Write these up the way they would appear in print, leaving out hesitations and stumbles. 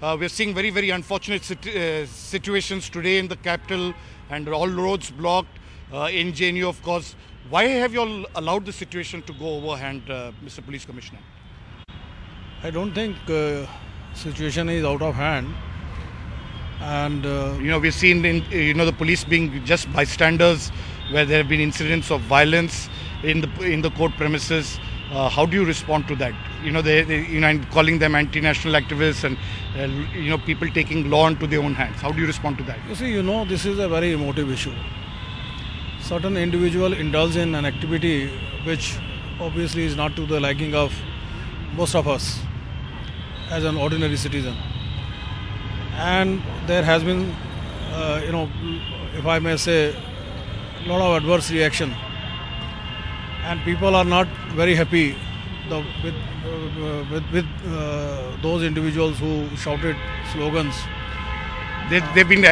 We're seeing very unfortunate situations today in the capital and all roads blocked in JNU, of course. Why have you all allowed the situation to go overhand, Mr. Police Commissioner? I don't think situation is out of hand. And we've seen the police being just bystanders where there have been incidents of violence in the court premises. How do you respond to that? And calling them anti-national activists and people taking law into their own hands. How do you respond to that? You see, this is a very emotive issue. Certain individual indulge in an activity which obviously is not to the liking of most of us as an ordinary citizen. And there has been, if I may say, a lot of adverse reaction. And people are not very happy with those individuals who shouted slogans. They've been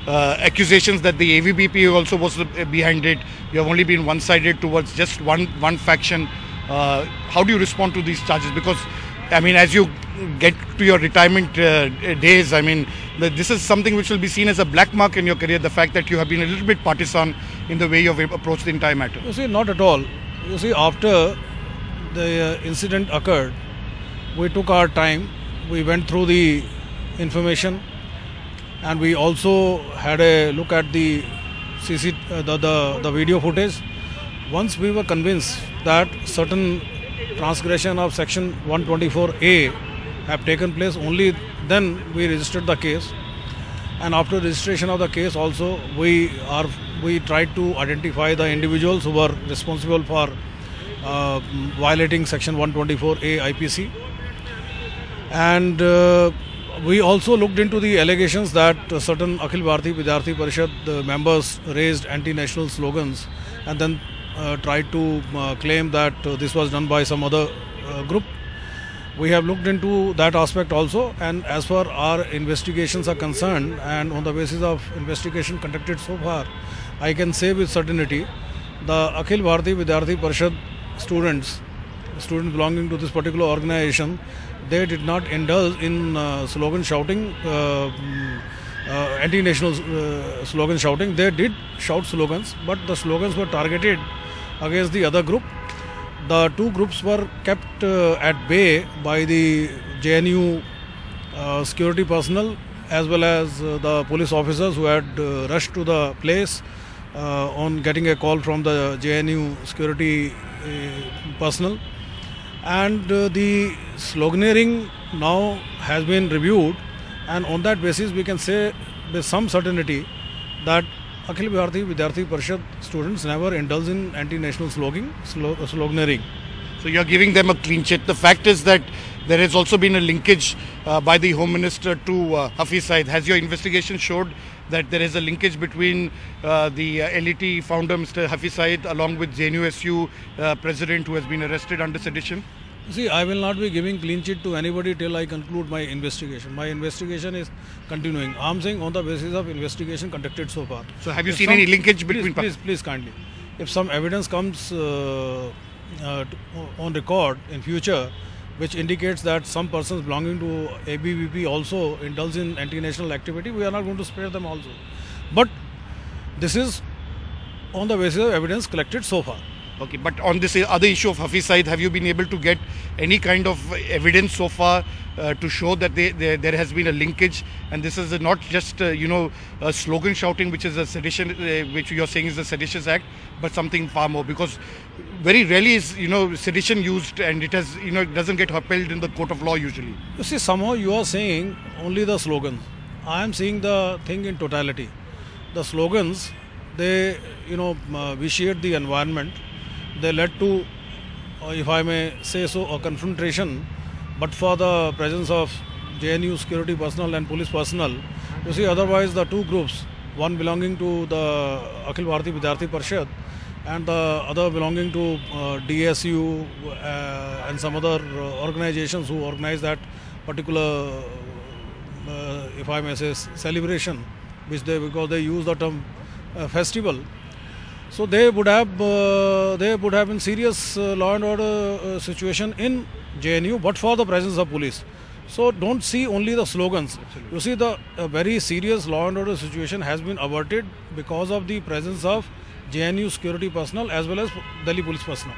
accusations that the AVBP also was behind it. You have only been one-sided towards just one faction. How do you respond to these charges? Because as you get to your retirement days, this is something which will be seen as a black mark in your career, the fact that you have been a little bit partisan in the way you have approached the entire matter. You see, not at all. You see, after the incident occurred, we took our time, we went through the information, and we also had a look at the video footage. Once we were convinced that certain transgression of section 124A have taken place, only then we registered the case. And after registration of the case also, we tried to identify the individuals who were responsible for violating section 124A IPC. And we also looked into the allegations that certain Akhil Bharatiya Vidyarthi Parishad members raised anti-national slogans and then tried to claim that this was done by some other group. We have looked into that aspect also, and as far our investigations are concerned, and on the basis of investigation conducted so far, I can say with certainty the Akhil Bharatiya Vidyarthi Parishad students belonging to this particular organization, they did not indulge in slogan shouting, anti-national slogan shouting. They did shout slogans, but the slogans were targeted against the other group. The two groups were kept at bay by the JNU security personnel as well as the police officers who had rushed to the place on getting a call from the JNU security personnel. And the sloganeering now has been reviewed, and on that basis we can say with some certainty that Akhil Bharatiya Vidyarthi Parishad students never indulge in anti-national sloganeering. So you are giving them a clean chit. The fact is that there has also been a linkage by the Home Minister to Hafiz Saeed. Has your investigation showed that there is a linkage between the LET founder Mr. Hafiz Saeed along with JNUSU president who has been arrested under sedition? See, I will not be giving clean chit to anybody till I conclude my investigation. My investigation is continuing. I am saying on the basis of investigation conducted so far. So have you seen any linkage between... Please kindly. If some evidence comes on record in future which indicates that some persons belonging to ABVP also indulge in anti-national activity, we are not going to spare them also. But this is on the basis of evidence collected so far. Okay, but on this other issue of Hafiz Saeed, have you been able to get any kind of evidence so far to show that there has been a linkage, and this is not just a slogan shouting, which is a sedition, which you are saying is a seditious act, but something far more, because very rarely is sedition used, and it has it doesn't get upheld in the court of law usually. You see, somehow you are saying only the slogans. I am seeing the thing in totality. The slogans, they vitiate the environment. They led to, if I may say so, a confrontation, but for the presence of JNU security personnel and police personnel. You see, otherwise the two groups, one belonging to the Akhil Bharatiya Vidyarthi Parishad and the other belonging to DSU and some other organizations who organize that particular, if I may say, celebration, because they use the term festival. So they would have been serious law and order situation in JNU, but for the presence of police. So don't see only the slogans. Absolutely. You see the very serious law and order situation has been averted because of the presence of JNU security personnel as well as Delhi police personnel.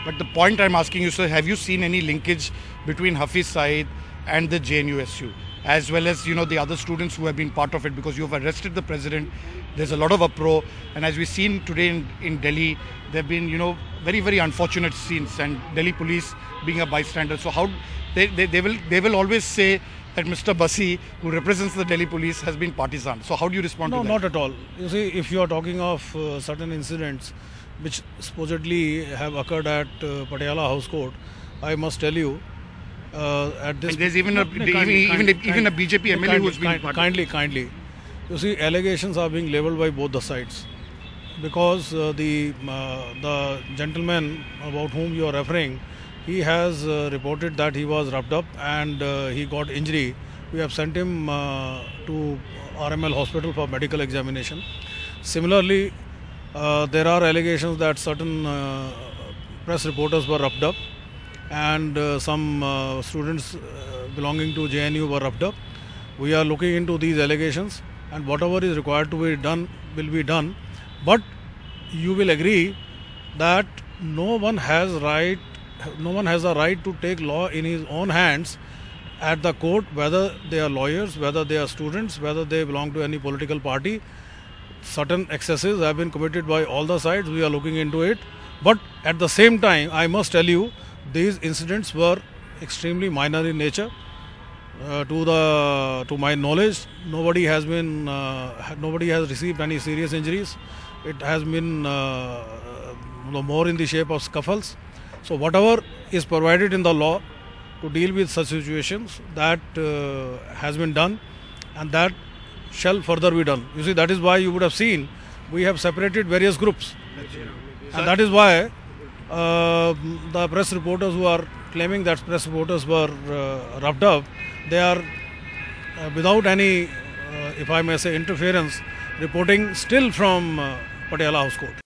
But the point I'm asking you, sir, have you seen any linkage between Hafiz Saeed and the JNUSU, as well as the other students who have been part of it? Because you have arrested the president, there's a lot of uproar, and as we've seen today in Delhi, there have been very, very unfortunate scenes, and Delhi police being a bystander. So how they will always say that Mr. Basi, who represents the Delhi police, has been partisan. So how do you respond to that? No, not at all. You see, if you are talking of certain incidents which supposedly have occurred at Patiala House Court, I must tell you, at this... And there's even a BJP MLA who has been part of it. Kindly. You see, allegations are being levelled by both the sides. Because the gentleman about whom you are referring, he has reported that he was roughed up and he got injury. We have sent him to RML hospital for medical examination. Similarly, there are allegations that certain press reporters were roughed up and some students belonging to JNU were roughed up. We are looking into these allegations, and whatever is required to be done will be done. But you will agree that no one has a right to take law in his own hands at the court, whether they are lawyers, whether they are students, whether they belong to any political party. Certain excesses have been committed by all the sides. We are looking into it. But at the same time, I must tell you, these incidents were extremely minor in nature. To my knowledge, nobody has received any serious injuries. It has been more in the shape of scuffles. So whatever is provided in the law to deal with such situations, that has been done, and that shall further be done. You see, that is why you would have seen we have separated various groups, and that is why the press reporters who are claiming that press reporters were roughed up, they are without any, if I may say, interference, reporting still from Patiala House Court.